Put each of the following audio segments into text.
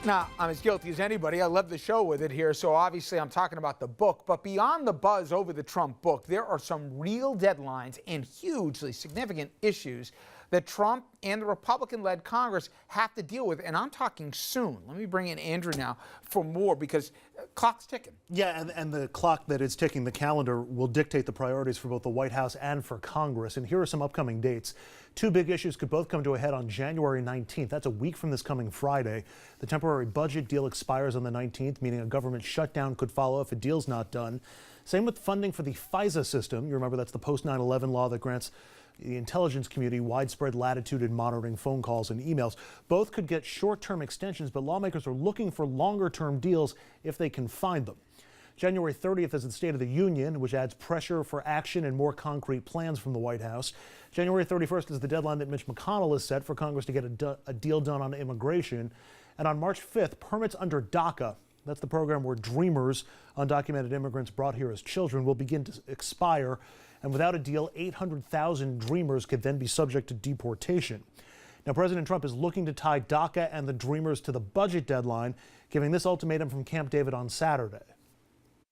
Now, I'm as guilty as anybody. I love the show with it here, so obviously I'm talking about the book. But beyond the buzz over the Trump book, there are some real deadlines and hugely significant issues that Trump and the Republican-led Congress have to deal with, and I'm talking soon. Let me bring in Andrew now for more, because clock's ticking. Yeah, and the clock that is ticking, the calendar, will dictate the priorities for both the White House and for Congress. And here are some upcoming dates. Two big issues could both come to a head on January 19th. That's a week from this coming Friday. The temporary budget deal expires on the 19th, meaning a government shutdown could follow if a deal's not done. Same with funding for the FISA system. You remember that's the post-9/11 law that grants the intelligence community widespread latitude in monitoring phone calls and emails. Both could get short-term extensions, but lawmakers are looking for longer-term deals if they can find them. January 30th is the State of the Union, which adds pressure for action and more concrete plans from the White House. January 31st is the deadline that Mitch McConnell has set for Congress to get a deal done on immigration. And on March 5th, permits under DACA, that's the program where dreamers, undocumented immigrants brought here as children, will begin to expire. And without a deal, 800,000 dreamers could then be subject to deportation. Now, President Trump is looking to tie DACA and the dreamers to the budget deadline, giving this ultimatum from Camp David on Saturday.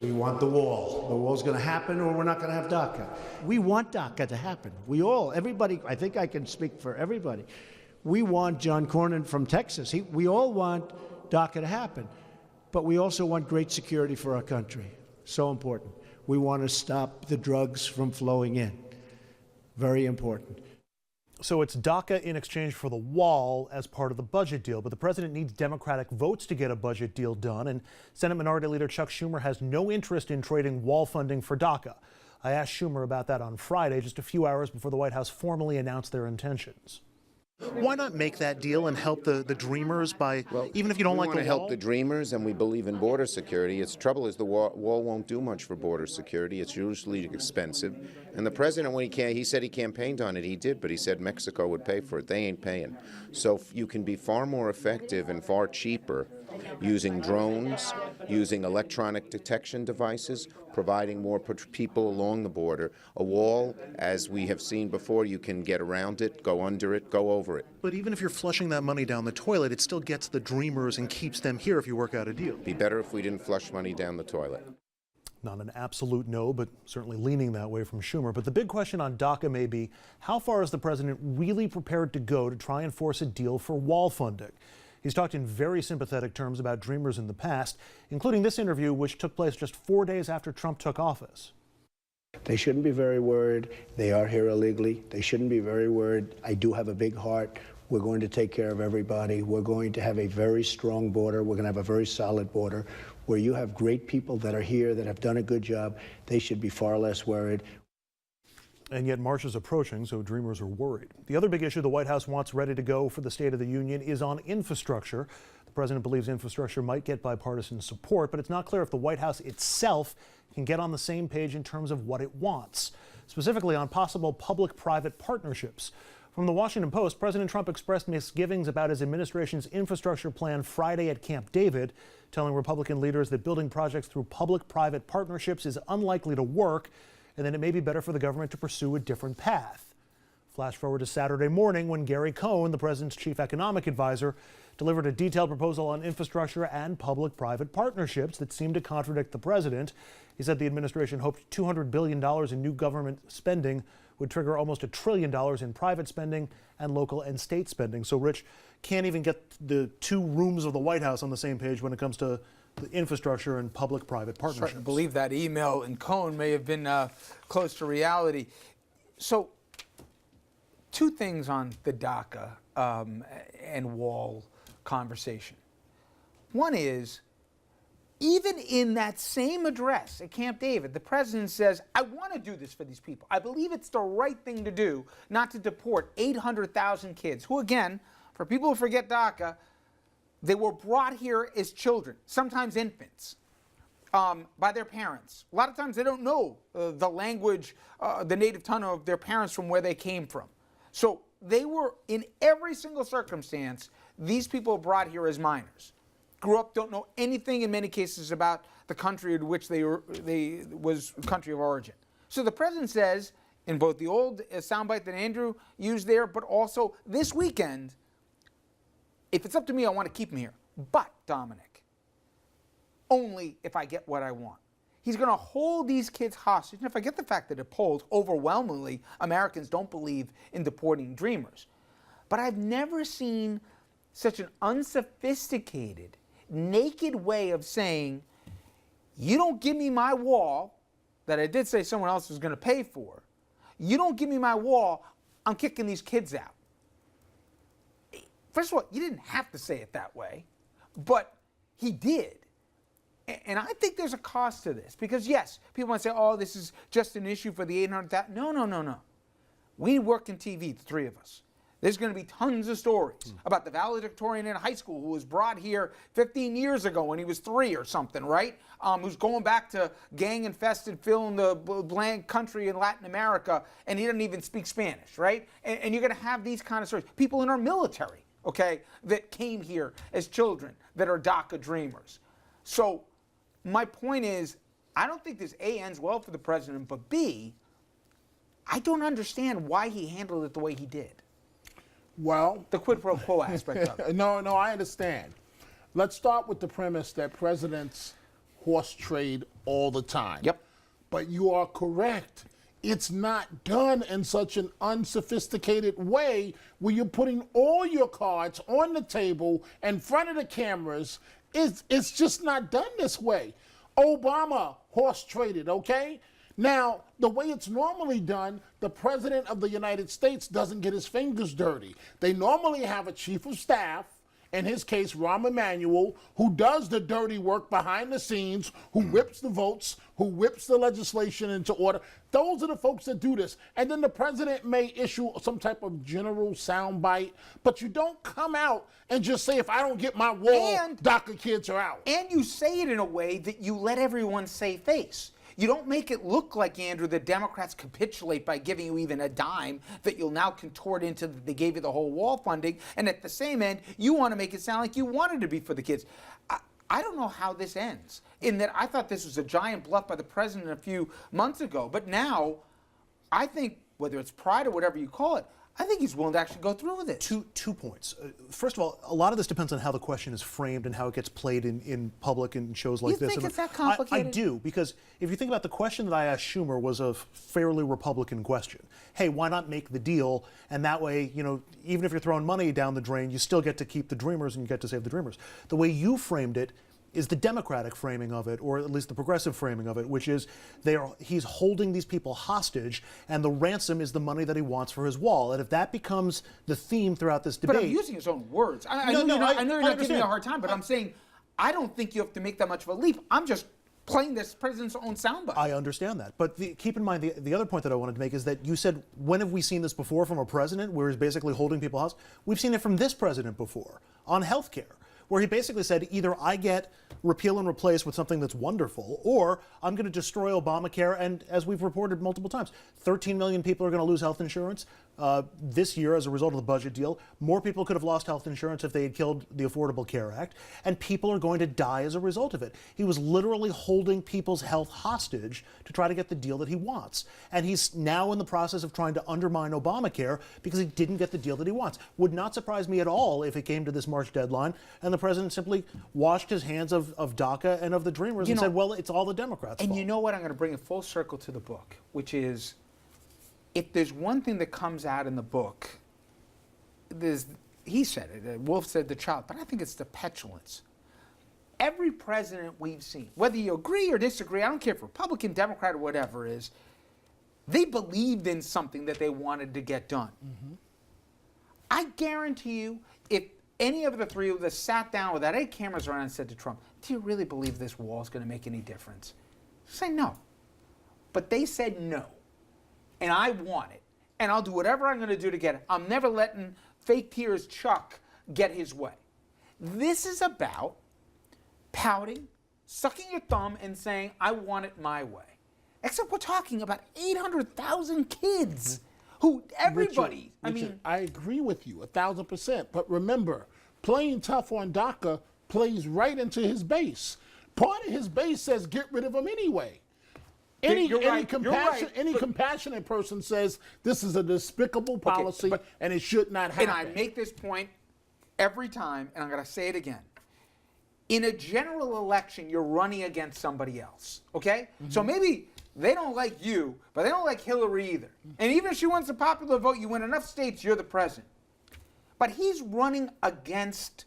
We want the wall. The wall's going to happen, or we're not going to have DACA. We want DACA to happen. Everybody, I think I can speak for everybody. We want John Cornyn from Texas. We all want DACA to happen. But we also want great security for our country. So important. We want to stop the drugs from flowing in. Very important. So it's DACA in exchange for the wall as part of the budget deal. But the president needs Democratic votes to get a budget deal done. And Senate Minority Leader Chuck Schumer has no interest in trading wall funding for DACA. I asked Schumer about that on Friday, just a few hours before the White House formally announced their intentions. Why not make that deal and help the dreamers by, even if you don't like the wall? We want to help the dreamers, and we believe in border security. Its trouble is the wall won't do much for border security. It's usually expensive. And the president, when he said he campaigned on it, he did, but he said Mexico would pay for it. They ain't paying. So you can be far more effective and far cheaper using drones, using electronic detection devices, providing more people along the border. A wall, as we have seen before, you can get around it, go under it, go over it. But even if you're flushing that money down the toilet, it still gets the dreamers and keeps them here if you work out a deal. Be better if we didn't flush money down the toilet. Not an absolute no, but certainly leaning that way from Schumer. But the big question on DACA may be, how far is the president really prepared to go to try and force a deal for wall funding? He's talked in very sympathetic terms about dreamers in the past, including this interview, which took place just 4 days after Trump took office. They shouldn't be very worried. They are here illegally. They shouldn't be very worried. I do have a big heart. We're going to take care of everybody. We're going to have a very strong border. We're going to have a very solid border where you have great people that are here that have done a good job. They should be far less worried. And yet March is approaching, so dreamers are worried. The other big issue the White House wants ready to go for the State of the Union is on infrastructure. The president believes infrastructure might get bipartisan support, but it's not clear if the White House itself can get on the same page in terms of what it wants, specifically on possible public-private partnerships. From the Washington Post, President Trump expressed misgivings about his administration's infrastructure plan Friday at Camp David, telling Republican leaders that building projects through public-private partnerships is unlikely to work, and then it may be better for the government to pursue a different path. Flash forward to Saturday morning when Gary Cohn, the president's chief economic advisor, delivered a detailed proposal on infrastructure and public-private partnerships that seemed to contradict the president. He said the administration hoped $200 billion in new government spending would trigger almost $1 trillion in private spending and local and state spending. So Rich can't even get the two rooms of the White House on the same page when it comes to the infrastructure and public-private partnerships. I believe that email in Cohn may have been close to reality. So, two things on the DACA and wall conversation. One is, even in that same address at Camp David, the president says, I want to do this for these people. I believe it's the right thing to do, not to deport 800,000 kids, who again, for people who forget DACA, they were brought here as children, sometimes infants, by their parents. A lot of times they don't know the language, the native tongue of their parents from where they came from. So they were, in every single circumstance, these people were brought here as minors. Grew up, don't know anything in many cases about the country in which they was country of origin. So the president says, in both the old soundbite that Andrew used there, but also this weekend, if it's up to me, I want to keep them here. But, Dominic, only if I get what I want. He's going to hold these kids hostage. And if I get the fact that the polls, overwhelmingly, Americans don't believe in deporting dreamers. But I've never seen such an unsophisticated, naked way of saying, you don't give me my wall, that I did say someone else was going to pay for. You don't give me my wall, I'm kicking these kids out. First of all, you didn't have to say it that way, but he did. And I think there's a cost to this because, yes, people might say, oh, this is just an issue for the 800,000. No. We work in TV, the three of us. There's going to be tons of stories about the valedictorian in high school who was brought here 15 years ago when he was 3 or something, right? Who's going back to gang-infested fill in the blank country in Latin America, and he doesn't even speak Spanish, right? And you're going to have these kind of stories. People in our military, okay, that came here as children that are DACA dreamers. So my point is, I don't think this A ends well for the president, but B, I don't understand why he handled it the way he did. Well, The quid pro quo aspect of it. no, I understand. Let's start with the premise that presidents horse trade all the time. Yep. But you are correct. It's not done in such an unsophisticated way where you're putting all your cards on the table in front of the cameras. It's just not done this way. Obama horse traded, okay? Now, the way it's normally done, the President of the United States doesn't get his fingers dirty. They normally have a chief of staff, in his case, Rahm Emanuel, who does the dirty work behind the scenes, who whips the votes, who whips the legislation into order. Those are the folks that do this. And then the president may issue some type of general soundbite, but you don't come out and just say, if I don't get my wall, DACA kids are out. And you say it in a way that you let everyone save face. You don't make it look like, Andrew, the Democrats capitulate by giving you even a dime that you'll now contort into that they gave you the whole wall funding. And at the same end, you want to make it sound like you wanted to be for the kids. I don't know how this ends. In that I thought this was a giant bluff by the president a few months ago. But now, I think, whether it's pride or whatever you call it, I think he's willing to actually go through with it. Two points. First of all, a lot of this depends on how the question is framed and how it gets played in public and shows like this. You think it's that complicated? I do, because if you think about the question that I asked Schumer was a fairly Republican question. Hey, why not make the deal? And that way, you know, even if you're throwing money down the drain, you still get to keep the dreamers and you get to save the dreamers. The way you framed it is the Democratic framing of it, or at least the progressive framing of it, which is he's holding these people hostage, and the ransom is the money that he wants for his wall. And if that becomes the theme throughout this debate, But I'm using his own words. I know you're not giving me a hard time, but I'm saying I don't think you have to make that much of a leap. I'm just playing this president's own soundbite. I understand that. But keep in mind, the other point that I wanted to make is that you said, when have we seen this before from a president where he's basically holding people hostage? We've seen it from this president before on health care, where he basically said, either I get repeal and replace with something that's wonderful, or I'm going to destroy Obamacare. And as we've reported multiple times, 13 million people are going to lose health insurance this year as a result of the budget deal. More people could have lost health insurance if they had killed the Affordable Care Act. And people are going to die as a result of it. He was literally holding people's health hostage to try to get the deal that he wants. And he's now in the process of trying to undermine Obamacare because he didn't get the deal that he wants. Would not surprise me at all if it came to this March deadline and the president simply washed his hands of DACA and of the Dreamers and said, well, it's all the Democrats' fault. And you know what? I'm going to bring it full circle to the book, which is, if there's one thing that comes out in the book, he said it, Wolf said the child, but I think it's the petulance. Every president we've seen, whether you agree or disagree, I don't care if Republican, Democrat, or whatever it is, they believed in something that they wanted to get done. Mm-hmm. I guarantee you, if any of the three of us sat down without any cameras around and said to Trump, do you really believe this wall is going to make any difference? Say no. But they said no. And I want it. And I'll do whatever I'm going to do to get it. I'm never letting fake tears Chuck get his way. This is about pouting, sucking your thumb, and saying, I want it my way. Except we're talking about 800,000 kids who everybody, Richard, I agree with you 1,000%. But remember, playing tough on DACA plays right into his base. Part of his base says get rid of him anyway. Any compassionate person says this is a despicable policy and it should not happen. And I make this point every time, and I'm going to say it again. In a general election, you're running against somebody else, okay? So maybe they don't like you, but they don't like Hillary either. And even if she wins the popular vote, you win enough states, you're the president. But he's running against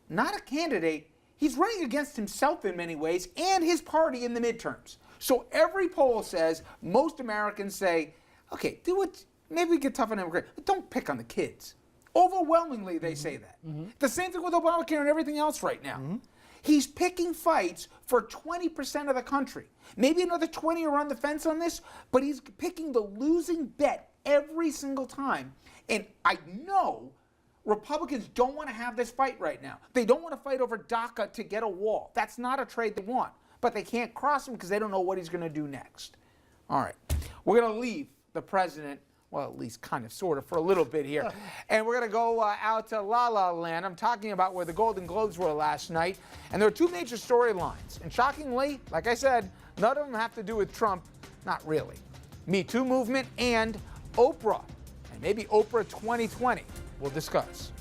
not a candidate, he's running against himself in many ways and his party in the midterms. So every poll says, most Americans say, okay, do it, maybe we get tough on immigrants, but don't pick on the kids. Overwhelmingly, they say that. The same thing with Obamacare and everything else right now. He's picking fights for 20% of the country. Maybe another 20 are on the fence on this, but he's picking the losing bet every single time. And I know Republicans don't want to have this fight right now. They don't want to fight over DACA to get a wall. That's not a trade they want. But they can't cross him because they don't know what he's going to do next. All right. We're going to leave the president, well, at least kind of, sort of, for a little bit here. And we're going to go out to La La Land. I'm talking about where the Golden Globes were last night. And there are two major storylines. And shockingly, like I said, none of them have to do with Trump. Not really. Me Too movement and Oprah. And maybe Oprah 2020. We'll discuss.